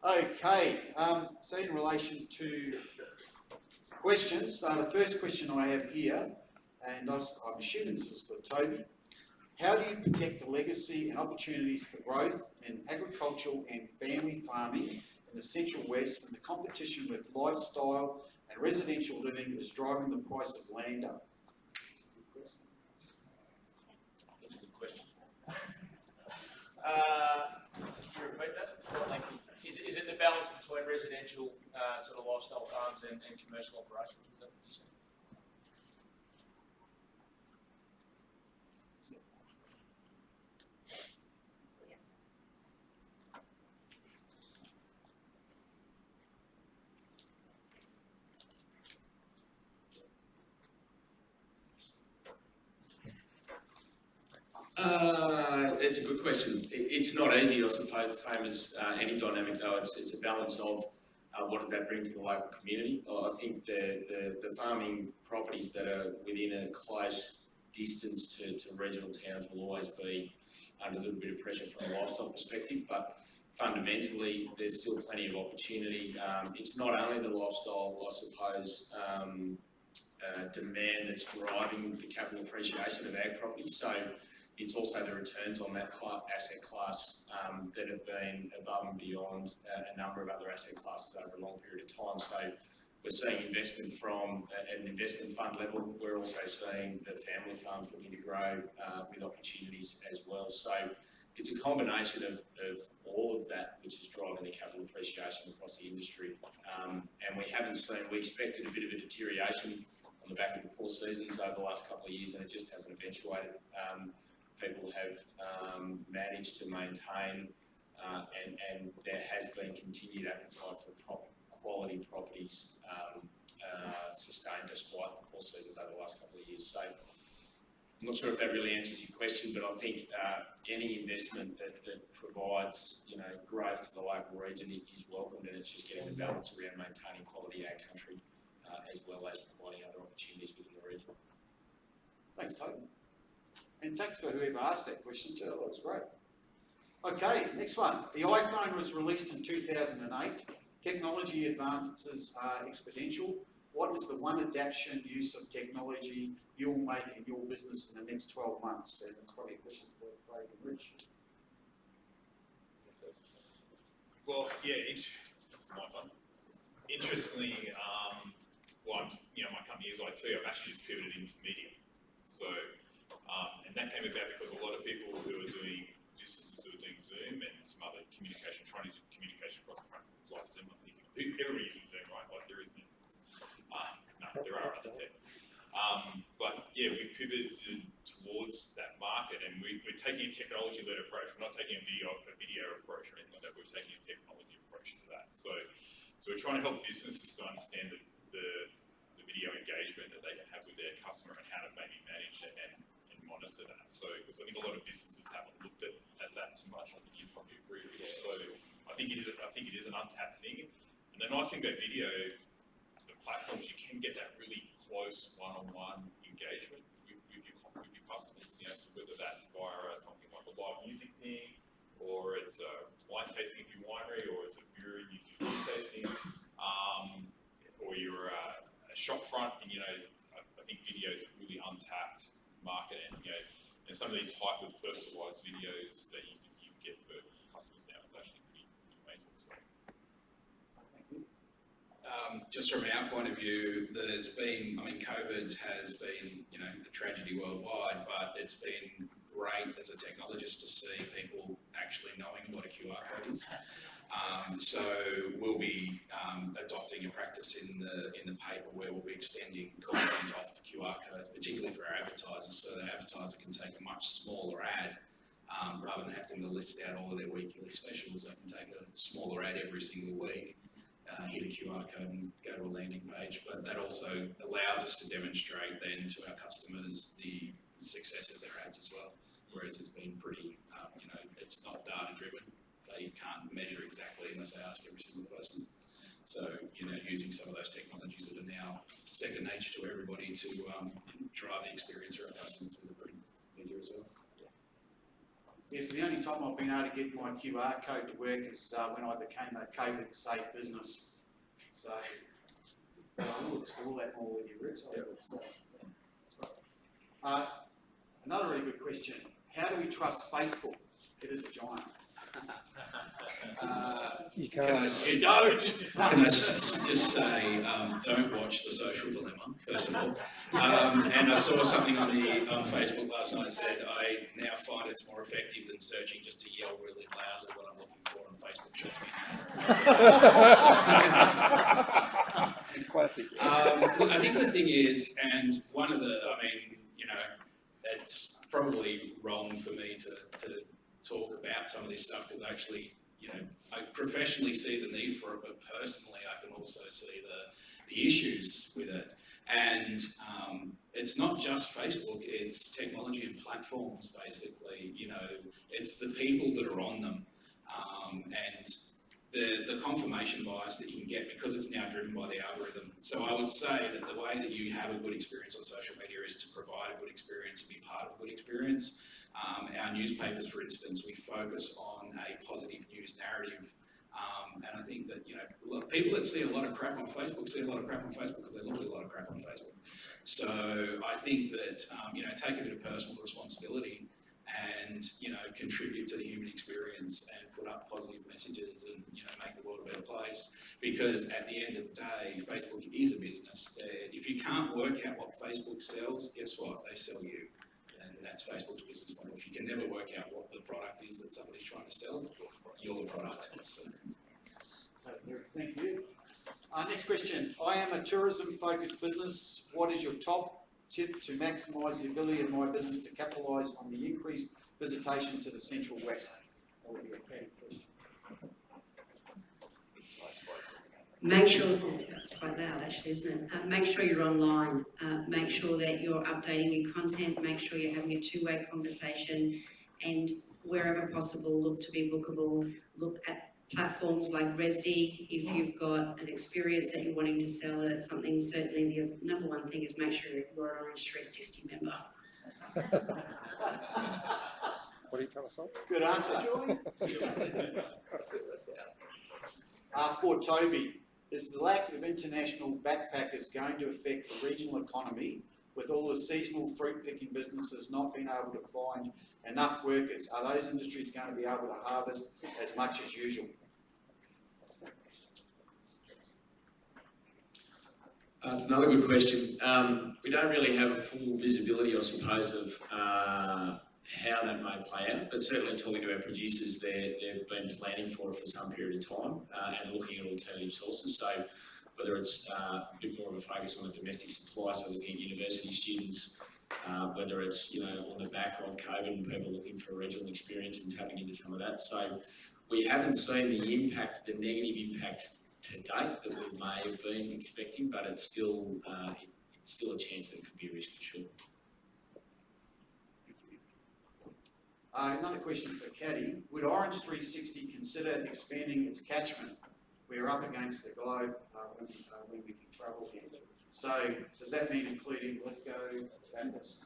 Okay, so in relation to questions, the first question I have here, and I'm assuming this was for Toby, how do you protect the legacy and opportunities for growth in agricultural and family farming in the Central West when the competition with lifestyle and residential living is driving the price of land up? That's a good question. Can you repeat that? Thank you. Is it the balance between residential sort of lifestyle farms and commercial operations? Is that what you said? It's a good question. It's not easy, I suppose, the same as any dynamic though. It's a balance of what does that bring to the local community. I think the farming properties that are within a close distance to regional towns will always be under a little bit of pressure from a lifestyle perspective, but fundamentally there's still plenty of opportunity. It's not only the lifestyle, I suppose, demand that's driving the capital appreciation of ag properties. So it's also the returns on that asset class that have been above and beyond a number of other asset classes over a long period of time. So we're seeing investment from an investment fund level. We're also seeing the family farms looking to grow with opportunities as well. So it's a combination of all of that which is driving the capital appreciation across the industry. And we expected a bit of a deterioration on the back of the poor seasons over the last couple of years, and it just hasn't eventuated. People have managed to maintain and there has been continued appetite for quality properties sustained despite the poor seasons over the last couple of years. So I'm not sure if that really answers your question, but I think any investment that provides growth to the local region is welcomed, and it's just getting the balance around maintaining quality ag country as well as providing other opportunities within the region. Thanks, Toby. And thanks for whoever asked that question too, that was great. Okay, next one. The iPhone was released in 2008. Technology advances are exponential. What is the one adaption use of technology you'll make in your business in the next 12 months? And it's probably a question for Craig and Rich. Well, yeah, my fun. Interestingly, my company is IT. I've actually just pivoted into media. So, and that came about because a lot of people who are doing businesses who are doing Zoom and some other communication, trying to do communication across platforms like Zoom. Everybody uses Zoom, right? Like there isn't. No, there are other tech. But yeah, we pivoted towards that market, and we're taking a technology-led approach. We're not taking a video approach or anything like that. We're taking a technology approach to that. So we're trying to help businesses to understand the video engagement that they can have with their customer and how to maybe manage it and monitor that. So because I think a lot of businesses haven't looked at that too much. I think you probably agree with it. So I think it is an untapped thing. And the nice thing about video, the platforms, you can get that really close one-on-one engagement with your customers. So whether that's via something like a live music thing, or it's a wine tasting if you're winery, or it's a brewery if you're beer tasting, or you're a shop front. And I think video is a really untapped market, and and some of these hyper-personalised videos that you can get for customers now is actually pretty amazing. So. Just from our point of view, there's been, COVID has been, a tragedy worldwide, but it's been great as a technologist to see people actually knowing what a QR code is. So we'll be adopting a practice in the paper where we'll be extending content off QR codes, particularly for our advertisers, so the advertiser can take a much smaller ad rather than having to list out all of their weekly specials. They can take a smaller ad every single week, hit a QR code and go to a landing page. But that also allows us to demonstrate then to our customers the success of their ads as well. Whereas it's been pretty, it's not data driven. They can't measure exactly unless they ask every single person. So, using some of those technologies that are now second nature to everybody to drive the experience for our customers with the print media as well. Yes, the only time I've been able to get my QR code to work is when I became a COVID-safe business. So, we'll explore that more with you, Rich. Another really good question. How do we trust Facebook? It is a giant. You can't. Can I just say, don't watch The Social Dilemma, first of all. And I saw something on Facebook last night that said, I now find it's more effective than searching just to yell really loudly what I'm looking for on Facebook shows me. Classic. Look, I think the thing is, and one of the, it's probably wrong for me to talk about some of this stuff because actually, I professionally see the need for it, but personally I can also see the issues with it. And it's not just Facebook, it's technology and platforms basically, it's the people that are on them. And the confirmation bias that you can get because it's now driven by the algorithm. So I would say that the way that you have a good experience on social media is to provide a good experience and be part of a good experience. Our newspapers, for instance, we focus on a positive news narrative. And I think that, people that see a lot of crap on Facebook see a lot of crap on Facebook because they look at a lot of crap on Facebook. So I think that, take a bit of personal responsibility and, contribute to the human experience and put up positive messages and, make the world a better place. Because at the end of the day, Facebook is a business. If you can't work out what Facebook sells, guess what? They sell you. And that's Facebook's business model. If you can never work out what the product is that somebody's trying to sell, you're the product. So. Thank you. Next question. I am a tourism-focused business. What is your top tip to maximise the ability of my business to capitalise on the increased visitation to the Central West? That would be a Caddie question. Make sure, that's quite loud actually, isn't it? Make sure you're online. Make sure that you're updating your content. Make sure you're having a two-way conversation, and wherever possible, look to be bookable. Look at platforms like Resdy. If you've got an experience that you're wanting to sell, it's something. Certainly, the number one thing is make sure you're an Orange 360 member. What are you trying to say? Good answer. For Toby, is the lack of international backpackers going to affect the regional economy with all the seasonal fruit picking businesses not being able to find enough workers? Are those industries going to be able to harvest as much as usual? It's another good question. We don't really have a full visibility, I suppose, of how that may play out, but certainly talking to our producers, they've been planning for it for some period of time and looking at alternative sources. So whether it's a bit more of a focus on the domestic supply, so looking at university students, whether it's on the back of COVID and people looking for a regional experience and tapping into some of that. So we haven't seen the impact, the negative impact to date that we may have been expecting, but it's still a chance that it could be a risk for sure. Another question for Caddie. Would Orange 360 consider expanding its catchment? We're up against the globe when we can travel here. So does that mean including Lithgow, Bathurst?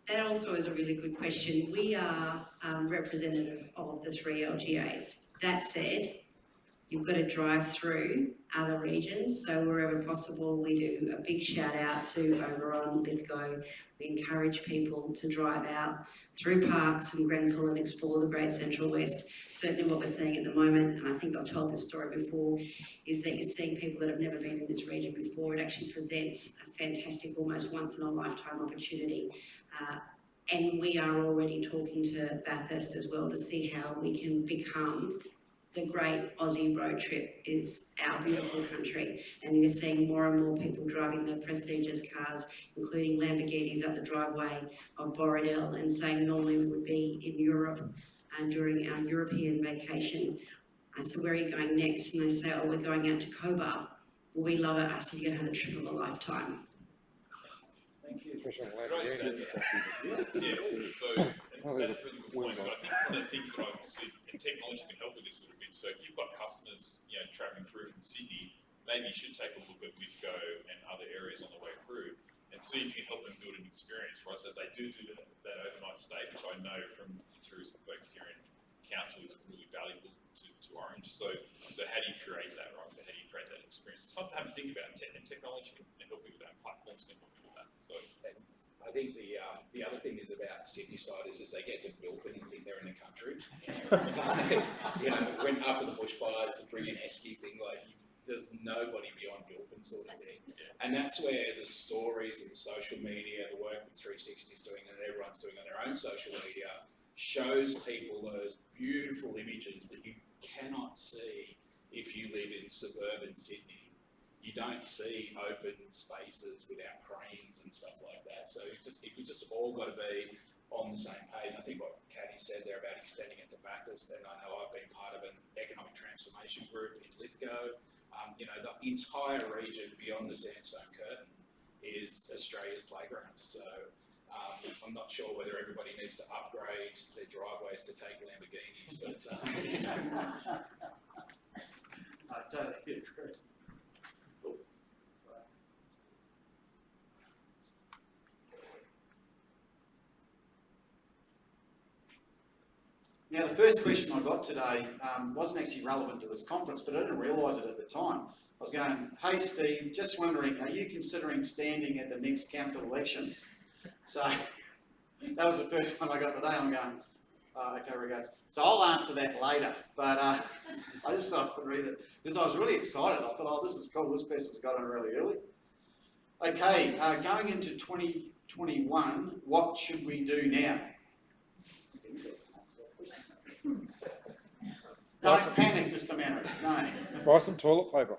That also is a really good question. We are representative of the 3 LGAs. That said, you've got to drive through other regions. So wherever possible, we do a big shout out to over on Lithgow. We encourage people to drive out through parks and Grenfell and explore the Great Central West. Certainly what we're seeing at the moment, and I think I've told this story before, is that you're seeing people that have never been in this region before. It actually presents a fantastic, almost once in a lifetime opportunity. And we are already talking to Bathurst as well to see how we can become the great Aussie road trip is our beautiful country, and you're seeing more and more people driving their prestigious cars, including Lamborghinis up the driveway of Borrowdale, and saying normally we would be in Europe during our European vacation. I said, where are you going next? And they say, oh, we're going out to Cobar. Well, we love it. I said, you're going to have the trip of a lifetime. Thank you. Especially on Right, Lamborghini. so that's a really good point. So I think one of the things that I've seen, and technology can help with this a little bit. So if you've got customers, travelling through from Sydney, maybe you should take a look at Lithgow and other areas on the way through. and see if you can help them build an experience, right? So they do that overnight stay, which I know from tourism folks here in council is really valuable to Orange. So how do you create that, right? So how do you create that experience? It's something to have to think about, and technology can help you with that, platforms can help you with that. So I think the other thing is about Sydney-siders is they get to Milton and think they're in the country. You know, when after the bushfires, the brilliant Esky thing, like there's nobody beyond Milton sort of thing. And that's where the stories and the social media, the work that 360 is doing and everyone's doing on their own social media shows people those beautiful images that you cannot see if you live in suburban Sydney. You don't see open spaces without cranes and stuff like that. So we just all got to be on the same page. I think what Caddie said there about extending it to Bathurst, and I know I've been part of an economic transformation group in Lithgow. You know, the entire region beyond the sandstone curtain is Australia's playground. So I'm not sure whether everybody needs to upgrade their driveways to take Lamborghinis, but you know. I totally agree. Now, the first question I got today wasn't actually relevant to this conference, but I didn't realise it at the time. I was going, hey Steve, just wondering, are you considering standing at the next council elections? So that was the first one I got today. I'm going, okay, regards. So I'll answer that later, but I just thought I would read it because I was really excited. I thought, oh, this is cool. This person's got on really early. Okay, going into 2021, what should we do now? Don't panic, Mr. Mannering. No. Buy some toilet paper.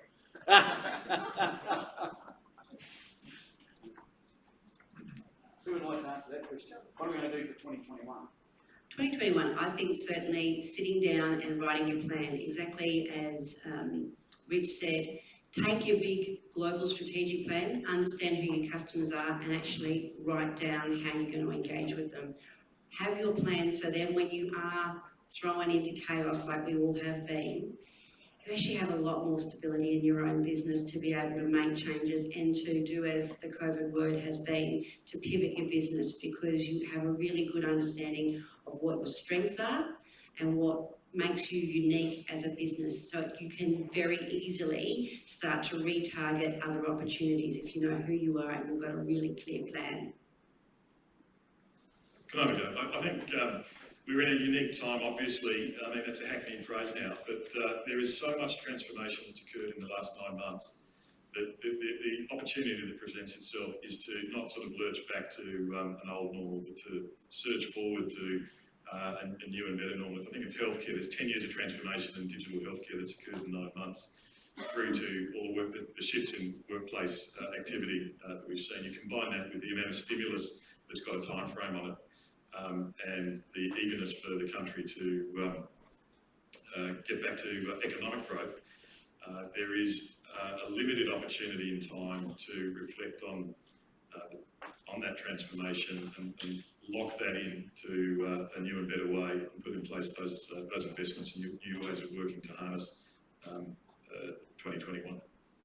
Who would like to answer that question? What are we going to do for 2021? 2021, I think certainly sitting down and writing your plan, exactly as Rich said, take your big global strategic plan, understand who your customers are, and actually write down how you're going to engage with them. Have your plan so then when you are thrown into chaos like we all have been, you actually have a lot more stability in your own business to be able to make changes and to do as the COVID word has been, to pivot your business, because you have a really good understanding of what your strengths are and what makes you unique as a business. So you can very easily start to retarget other opportunities if you know who you are and you've got a really clear plan. Can I have a go? I think we're in a unique time, obviously. I mean, that's a hackneyed phrase now, but there is so much transformation that's occurred in the last 9 months that the opportunity that presents itself is to not sort of lurch back to an old normal, but to surge forward to a new and better normal. If I think of healthcare, there's 10 years of transformation in digital healthcare that's occurred in 9 months, through to all the work, the shifts in workplace activity that we've seen. You combine that with the amount of stimulus that's got a time frame on it, and the eagerness for the country to get back to economic growth, there is a limited opportunity in time to reflect on that transformation and lock that into a new and better way and put in place those investments and new ways of working to harness 2021.